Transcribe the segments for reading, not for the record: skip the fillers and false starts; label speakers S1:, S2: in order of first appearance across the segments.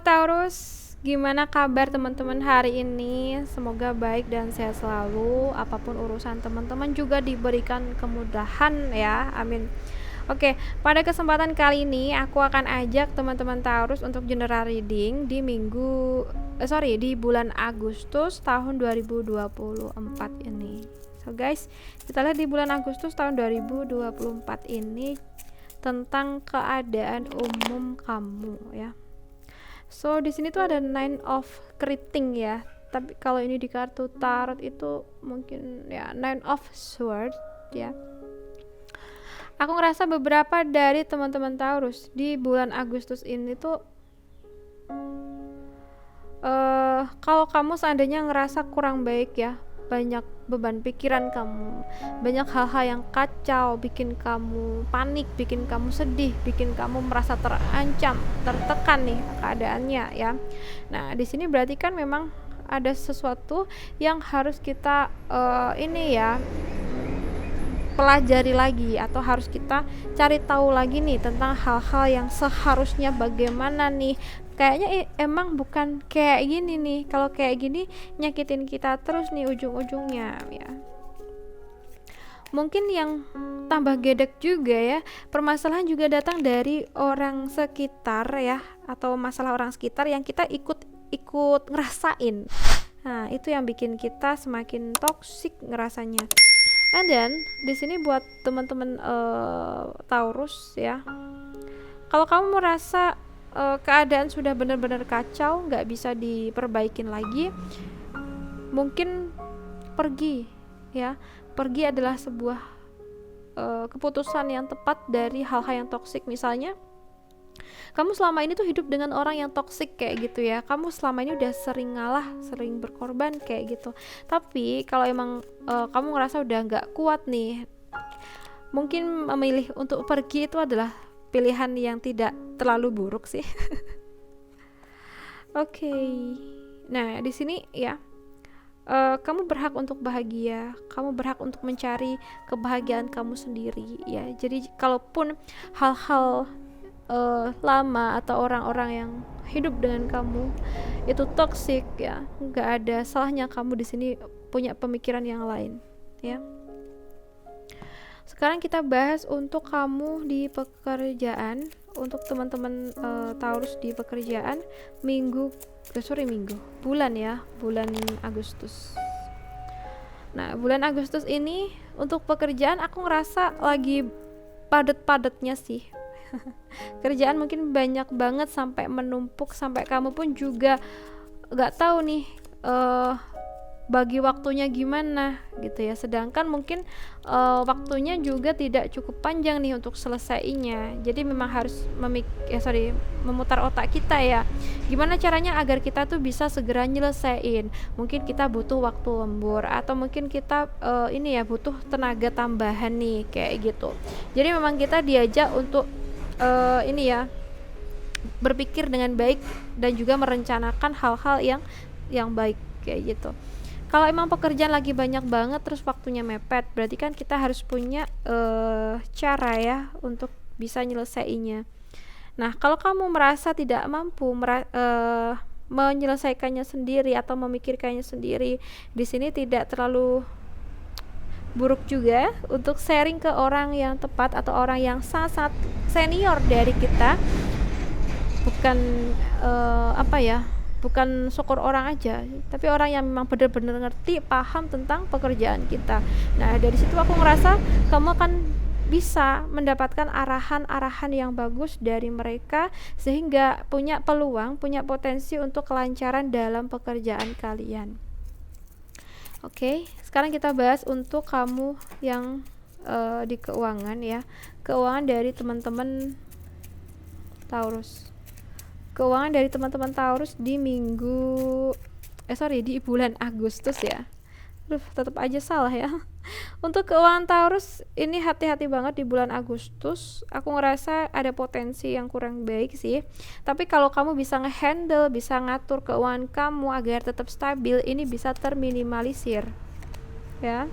S1: Taurus, gimana kabar teman-teman hari ini? Semoga baik dan sehat selalu. Apapun urusan teman-teman juga diberikan kemudahan ya. Amin. Oke, pada kesempatan kali ini aku akan ajak teman-teman Taurus untuk general reading di di bulan Agustus tahun 2024 ini. So guys, kita lihat di bulan Agustus tahun 2024 ini tentang keadaan umum kamu ya. So di sini tuh ada Nine of Keriting ya. Tapi kalau ini di kartu tarot itu mungkin ya Nine of Swords ya. Aku ngerasa beberapa dari teman-teman Taurus di bulan Agustus ini tuh kalau kamu seandainya ngerasa kurang baik ya, banyak beban pikiran kamu, banyak hal-hal yang kacau, bikin kamu panik, bikin kamu sedih, bikin kamu merasa terancam, tertekan nih keadaannya ya. Nah, di sini berarti kan memang ada sesuatu yang harus kita pelajari lagi, atau harus kita cari tahu lagi nih tentang hal-hal yang seharusnya bagaimana nih. Kayaknya emang bukan kayak gini nih. Kalau kayak gini nyakitin kita terus nih ujung-ujungnya ya. Mungkin yang tambah gedek juga ya, permasalahan juga datang dari orang sekitar ya, atau masalah orang sekitar yang kita ikut ngerasain. Nah, itu yang bikin kita semakin toksik ngerasanya. And then di sini buat teman-teman Taurus ya, kalau kamu merasa keadaan sudah benar-benar kacau, nggak bisa diperbaikin lagi, mungkin pergi ya. Pergi adalah sebuah keputusan yang tepat dari hal-hal yang toksik. Misalnya kamu selama ini tuh hidup dengan orang yang toksik kayak gitu ya, kamu selama ini udah sering ngalah, sering berkorban kayak gitu. Tapi kalau emang kamu ngerasa udah nggak kuat nih, mungkin memilih untuk pergi itu adalah pilihan yang tidak terlalu buruk sih. Oke. Nah, di sini ya, kamu berhak untuk bahagia, kamu berhak untuk mencari kebahagiaan kamu sendiri ya. Jadi kalaupun hal-hal lama atau orang-orang yang hidup dengan kamu itu toksik ya, nggak ada salahnya kamu di sini punya pemikiran yang lain ya. Sekarang kita bahas untuk kamu di pekerjaan, untuk teman-teman Taurus di pekerjaan bulan Agustus. Nah, bulan Agustus ini untuk pekerjaan aku ngerasa lagi padat-padatnya sih. Kerjaan mungkin banyak banget sampai menumpuk, sampai kamu pun juga gak tahu nih bagi waktunya gimana gitu ya. Sedangkan mungkin waktunya juga tidak cukup panjang nih untuk selesainya. Jadi memang harus memutar otak kita ya, gimana caranya agar kita tuh bisa segera nyelesain. Mungkin kita butuh waktu lembur, atau mungkin kita butuh tenaga tambahan nih kayak gitu. Jadi memang kita diajak untuk berpikir dengan baik dan juga merencanakan hal-hal yang baik kayak gitu. Kalau emang pekerjaan lagi banyak banget terus waktunya mepet, berarti kan kita harus punya cara ya untuk bisa nyelesainya. Nah, kalau kamu merasa tidak mampu menyelesaikannya sendiri atau memikirkannya sendiri, di sini tidak terlalu buruk juga untuk sharing ke orang yang tepat atau orang yang sangat senior dari kita. Bukan bukan syukur orang aja, tapi orang yang memang benar-benar ngerti, paham tentang pekerjaan kita. Nah, dari situ aku ngerasa kamu akan bisa mendapatkan arahan-arahan yang bagus dari mereka, sehingga punya peluang, punya potensi untuk kelancaran dalam pekerjaan kalian. Oke, sekarang kita bahas untuk kamu yang di keuangan ya. Keuangan dari teman-teman Taurus. Keuangan dari teman-teman Taurus di di bulan Agustus ya. Tetap aja salah ya. Untuk keuangan Taurus ini hati-hati banget di bulan Agustus. Aku ngerasa ada potensi yang kurang baik sih. Tapi kalau kamu bisa ngehandle, bisa ngatur keuangan kamu agar tetap stabil, ini bisa terminimalisir. Ya.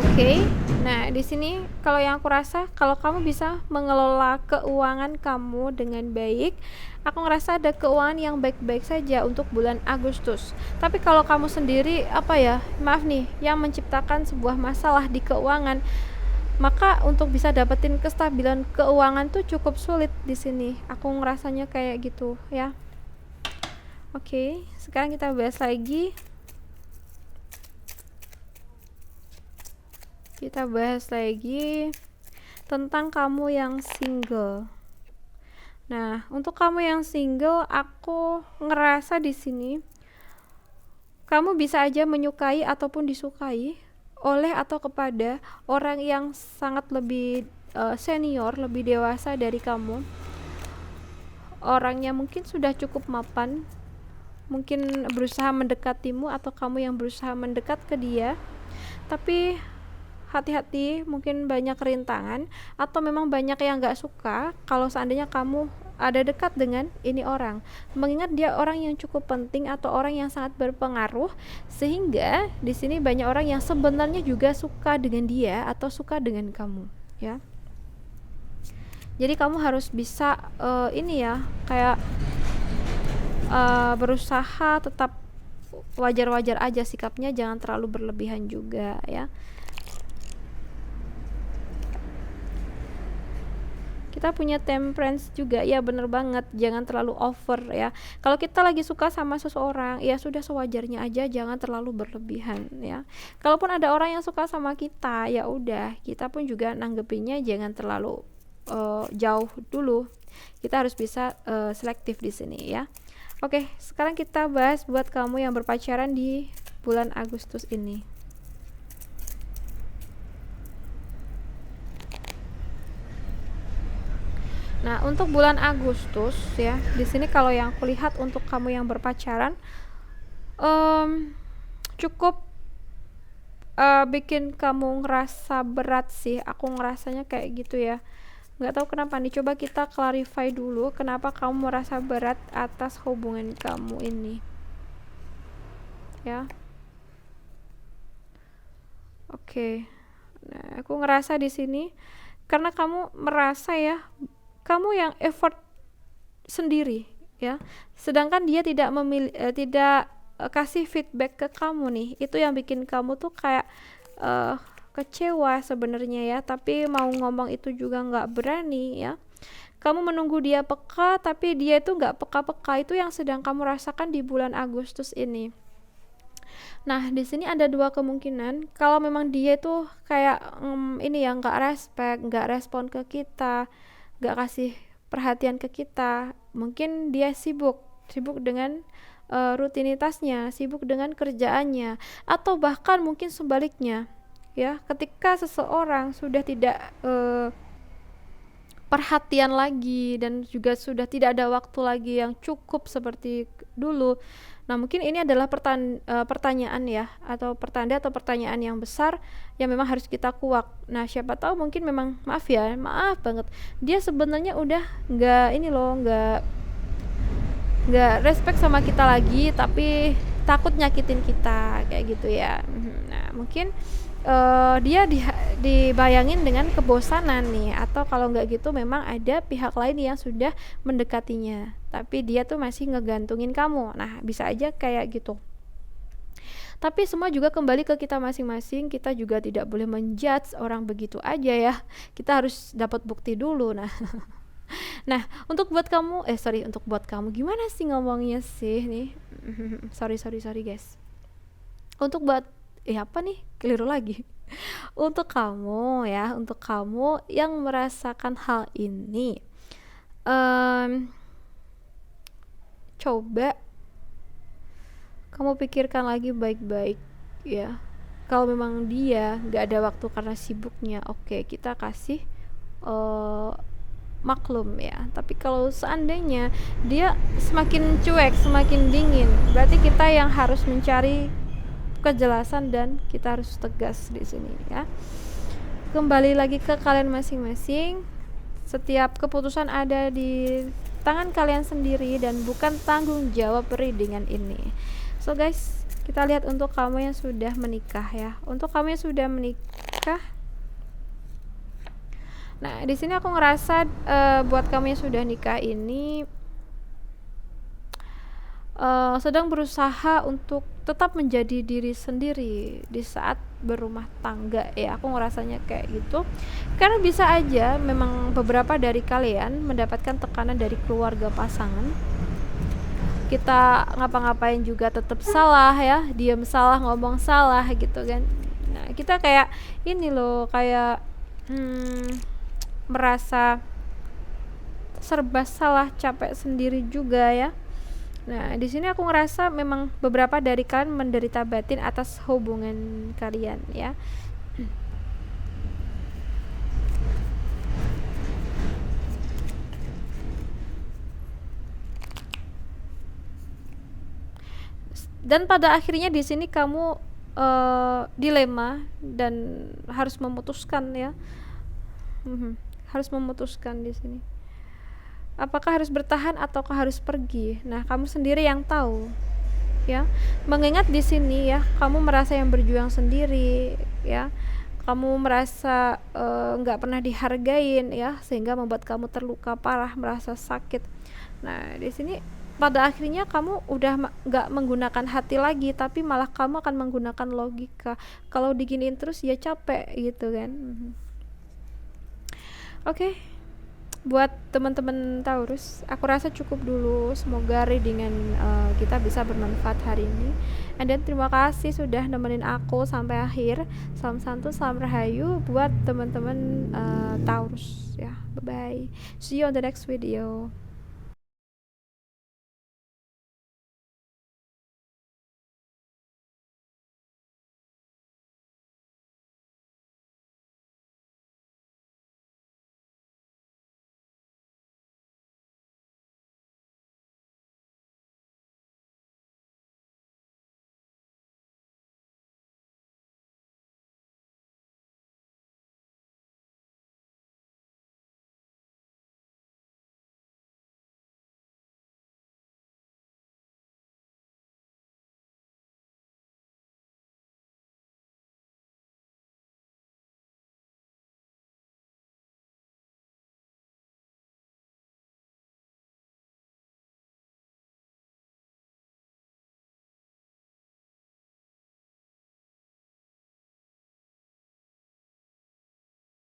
S1: Oke. Nah, di sini kalau yang aku rasa, kalau kamu bisa mengelola keuangan kamu dengan baik, aku ngerasa ada keuangan yang baik-baik saja untuk bulan Agustus. Tapi kalau kamu sendiri, apa ya, maaf nih, yang menciptakan sebuah masalah di keuangan, maka untuk bisa dapetin kestabilan keuangan tuh cukup sulit di sini. Aku ngerasanya kayak gitu ya. Oke, sekarang kita bahas lagi. Kita bahas lagi tentang kamu yang single. Nah, untuk kamu yang single, aku ngerasa di sini kamu bisa aja menyukai ataupun disukai oleh atau kepada orang yang sangat lebih senior, lebih dewasa dari kamu. Orangnya mungkin sudah cukup mapan, mungkin berusaha mendekatimu atau kamu yang berusaha mendekat ke dia. Tapi hati-hati, mungkin banyak rintangan atau memang banyak yang gak suka kalau seandainya kamu ada dekat dengan ini orang, mengingat dia orang yang cukup penting atau orang yang sangat berpengaruh, sehingga di sini banyak orang yang sebenarnya juga suka dengan dia atau suka dengan kamu ya. Jadi kamu harus bisa ini ya, kayak berusaha tetap wajar-wajar aja sikapnya, jangan terlalu berlebihan juga ya. Kita punya temperance juga, ya bener banget, jangan terlalu over ya. Kalau kita lagi suka sama seseorang, ya sudah sewajarnya aja, jangan terlalu berlebihan ya. Kalaupun ada orang yang suka sama kita, ya udah, kita pun juga nanggepinnya jangan terlalu jauh dulu. Kita harus bisa selektif di sini ya. Oke, sekarang kita bahas buat kamu yang berpacaran di bulan Agustus ini. Nah, untuk bulan Agustus ya, di sini kalau yang aku lihat untuk kamu yang berpacaran, cukup bikin kamu ngerasa berat sih. Aku ngerasanya kayak gitu ya. Nggak tahu kenapa nih. Coba kita clarify dulu kenapa kamu merasa berat atas hubungan kamu ini. Ya. Oke. Nah, aku ngerasa di sini karena kamu merasa ya, kamu yang effort sendiri ya, sedangkan dia tidak tidak kasih feedback ke kamu nih. Itu yang bikin kamu tuh kayak kecewa sebenarnya ya, tapi mau ngomong itu juga nggak berani ya. Kamu menunggu dia peka, tapi dia itu nggak peka-peka. Itu yang sedang kamu rasakan di bulan Agustus ini. Nah, di sini ada dua kemungkinan. Kalau memang dia itu kayak ini ya, nggak respect, nggak respon ke kita, nggak kasih perhatian ke kita, mungkin dia sibuk dengan rutinitasnya, sibuk dengan kerjaannya, atau bahkan mungkin sebaliknya ya, ketika seseorang sudah tidak perhatian lagi dan juga sudah tidak ada waktu lagi yang cukup seperti dulu. Nah, mungkin ini adalah pertanyaan ya, atau pertanda atau pertanyaan yang besar yang memang harus kita kuak. Nah, siapa tahu mungkin memang maaf banget, dia sebenarnya udah nggak ini loh, nggak respect sama kita lagi, tapi takut nyakitin kita kayak gitu ya. Nah, mungkin dia dibayangin dengan kebosanan nih, atau kalau nggak gitu memang ada pihak lain yang sudah mendekatinya, tapi dia tuh masih ngegantungin kamu. Nah, bisa aja kayak gitu. Tapi semua juga kembali ke kita masing-masing. Kita juga tidak boleh menjudge orang begitu aja ya. Kita harus dapat bukti dulu. Nah, untuk buat kamu gimana sih ngomongnya sih nih? sorry guys. Untuk buat apa nih, keliru lagi. Untuk kamu ya, untuk kamu yang merasakan hal ini, coba kamu pikirkan lagi baik-baik ya. Kalau memang dia gak ada waktu karena sibuknya, oke, kita kasih maklum ya. Tapi kalau seandainya dia semakin cuek, semakin dingin, berarti kita yang harus mencari kejelasan dan kita harus tegas di sini ya. Kembali lagi ke kalian masing-masing. Setiap keputusan ada di tangan kalian sendiri dan bukan tanggung jawab readingan ini. So guys, kita lihat untuk kamu yang sudah menikah ya. Untuk kamu yang sudah menikah, Nah, di sini aku ngerasa buat kamu yang sudah nikah ini sedang berusaha untuk tetap menjadi diri sendiri di saat berumah tangga ya, aku ngerasanya kayak gitu. Karena bisa aja memang beberapa dari kalian mendapatkan tekanan dari keluarga pasangan, kita ngapa-ngapain juga tetap salah ya, diam salah, ngomong salah gitu kan. Nah, kita kayak ini loh, kayak merasa serba salah, capek sendiri juga ya. Nah, di sini aku ngerasa memang beberapa dari kalian menderita batin atas hubungan kalian ya. Dan pada akhirnya di sini kamu dilema dan harus memutuskan ya. Harus memutuskan di sini. Apakah harus bertahan ataukah harus pergi? Nah, kamu sendiri yang tahu. Ya. Mengingat di sini ya, kamu merasa yang berjuang sendiri ya. Kamu merasa nggak pernah dihargain ya, sehingga membuat kamu terluka parah, merasa sakit. Nah, di sini pada akhirnya kamu udah nggak menggunakan hati lagi, tapi malah kamu akan menggunakan logika. Kalau diginiin terus ya capek gitu kan. Oke, buat teman-teman Taurus, aku rasa cukup dulu. Semoga readingan kita bisa bermanfaat hari ini. And then terima kasih sudah nemenin aku sampai akhir. Salam santun, salam rahayu buat teman-teman Taurus ya. Bye bye. See you on the next video.